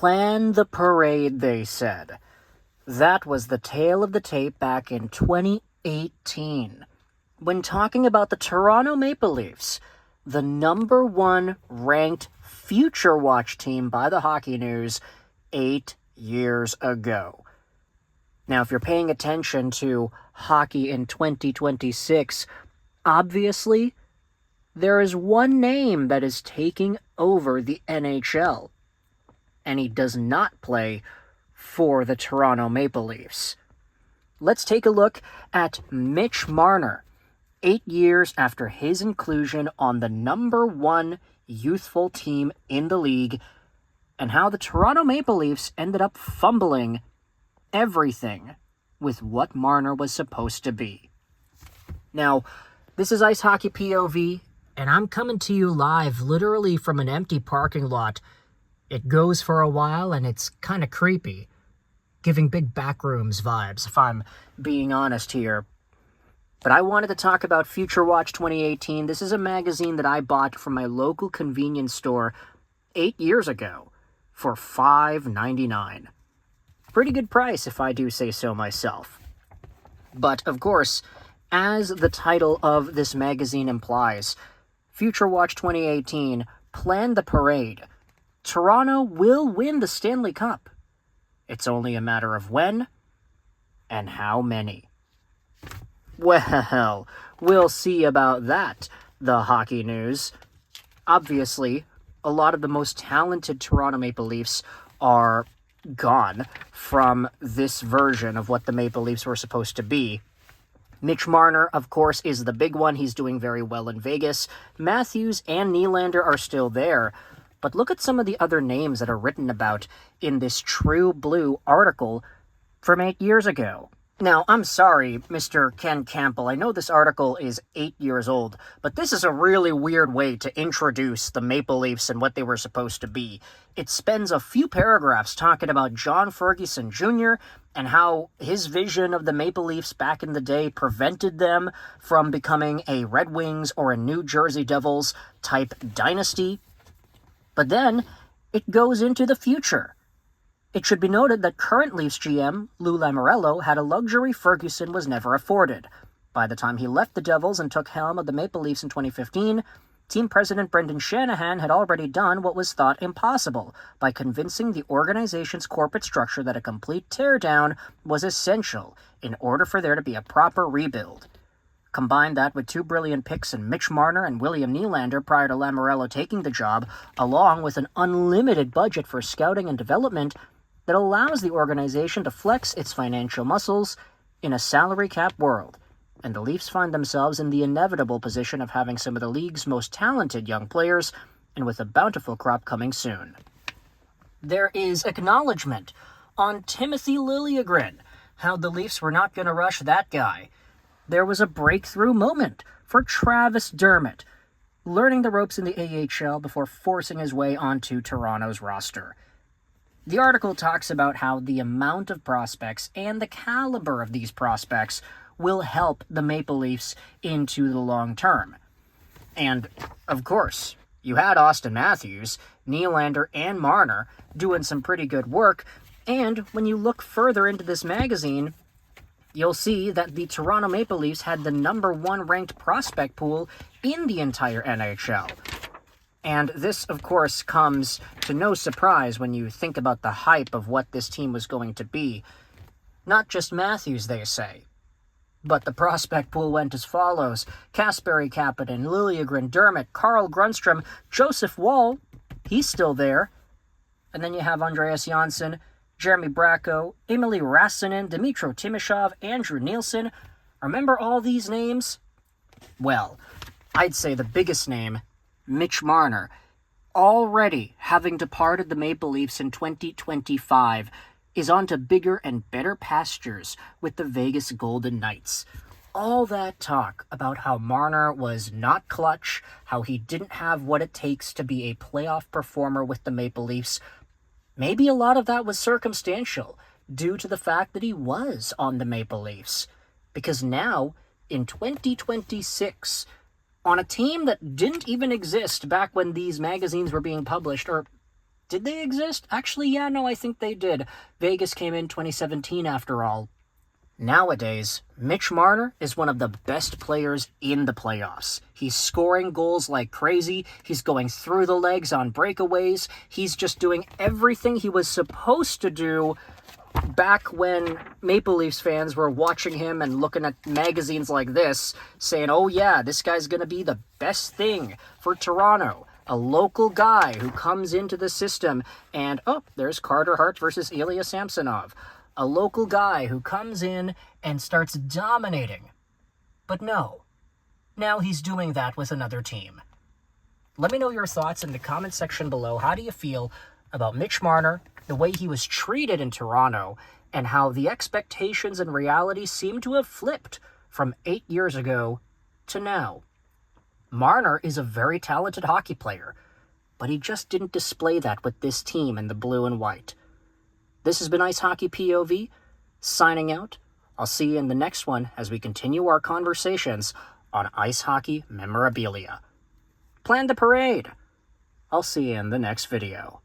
Plan the parade, they said. That was the tale of the tape back in 2018. When talking about the Toronto Maple Leafs, the number one ranked Future Watch team by the Hockey News 8 years ago. Now, if you're paying attention to hockey in 2026, obviously, there is one name that is taking over the NHL, and he does not play for the Toronto Maple Leafs. Let's take a look at Mitch Marner, 8 years after his inclusion on the number one youthful team in the league, and how the Toronto Maple Leafs ended up fumbling everything with what Marner was supposed to be. Now, this is Ice Hockey POV, and I'm coming to you live literally from an empty parking lot. It goes for a while, and it's kind of creepy, giving big backrooms vibes, if I'm being honest here. But I wanted to talk about Future Watch 2018. This is a magazine that I bought from my local convenience store 8 years ago for $5.99. Pretty good price, if I do say so myself. But, of course, as the title of this magazine implies, Future Watch 2018, Plan the Parade. Toronto will win the Stanley Cup. It's only a matter of when and how many. Well, we'll see about that, the Hockey News. Obviously, a lot of the most talented Toronto Maple Leafs are gone from this version of what the Maple Leafs were supposed to be. Mitch Marner, of course, is the big one. He's doing very well in Vegas. Matthews and Nylander are still there. But look at some of the other names that are written about in this True Blue article from 8 years ago. Now, I'm sorry, Mr. Ken Campbell. I know this article is 8 years old, but this is a really weird way to introduce the Maple Leafs and what they were supposed to be. It spends a few paragraphs talking about John Ferguson Jr. and how his vision of the Maple Leafs back in the day prevented them from becoming a Red Wings or a New Jersey Devils type dynasty. But then it goes into the future. It should be noted that current Leafs GM Lou Lamoriello had a luxury Ferguson was never afforded. By the time he left the Devils and took helm of the Maple Leafs in 2015, team president Brendan Shanahan had already done what was thought impossible by convincing the organization's corporate structure that a complete teardown was essential in order for there to be a proper rebuild. Combine that with two brilliant picks in Mitch Marner and William Nylander prior to Lamoriello taking the job, along with an unlimited budget for scouting and development that allows the organization to flex its financial muscles in a salary cap world, and the Leafs find themselves in the inevitable position of having some of the league's most talented young players, and with a bountiful crop coming soon. There is acknowledgement on Timothy Liljegren, how the Leafs were not going to rush that guy. There was a breakthrough moment for Travis Dermott, learning the ropes in the AHL before forcing his way onto Toronto's roster. The article talks about how the amount of prospects and the caliber of these prospects will help the Maple Leafs into the long term. And, of course, you had Auston Matthews, Nylander, and Marner doing some pretty good work, and when you look further into this magazine, you'll see that the Toronto Maple Leafs had the number one ranked prospect pool in the entire NHL. And this, of course, comes to no surprise when you think about the hype of what this team was going to be. Not just Matthews, they say, but the prospect pool went as follows: Kasperi Kapanen, Liljegren, Dermott, Carl Grundstrom, Joseph Woll, he's still there. And then you have Andreas Johnsson, Jeremy Bracco, Emily Rassinen, Dmytro Timashov, Andrew Nielsen. Remember all these names? Well, I'd say the biggest name, Mitch Marner, already having departed the Maple Leafs in 2025, is on to bigger and better pastures with the Vegas Golden Knights. All that talk about how Marner was not clutch, how he didn't have what it takes to be a playoff performer with the Maple Leafs, maybe a lot of that was circumstantial due to the fact that he was on the Maple Leafs. Because now, in 2026, on a team that didn't even exist back when these magazines were being published, or Did they exist? Actually, yeah, no, I think they did. Vegas came in 2017 after all. Nowadays, Mitch Marner is one of the best players in the playoffs. He's scoring goals like crazy. He's going through the legs on breakaways. He's just doing everything he was supposed to do back when Maple Leafs fans were watching him and looking at magazines like this, saying, oh yeah, this guy's going to be the best thing for Toronto. A local guy who comes into the system and, oh, there's Carter Hart versus Ilya Samsonov. A local guy who comes in and starts dominating. But no. Now he's doing that with another team. Let me know your thoughts in the comment section below. How do you feel about Mitch Marner, the way he was treated in Toronto, and how the expectations and reality seem to have flipped from 8 years ago to now? Marner is a very talented hockey player, but he just didn't display that with this team in the blue and white. This has been Ice Hockey POV, signing out. I'll see you in the next one as we continue our conversations on ice hockey memorabilia. Plan the parade. I'll see you in the next video.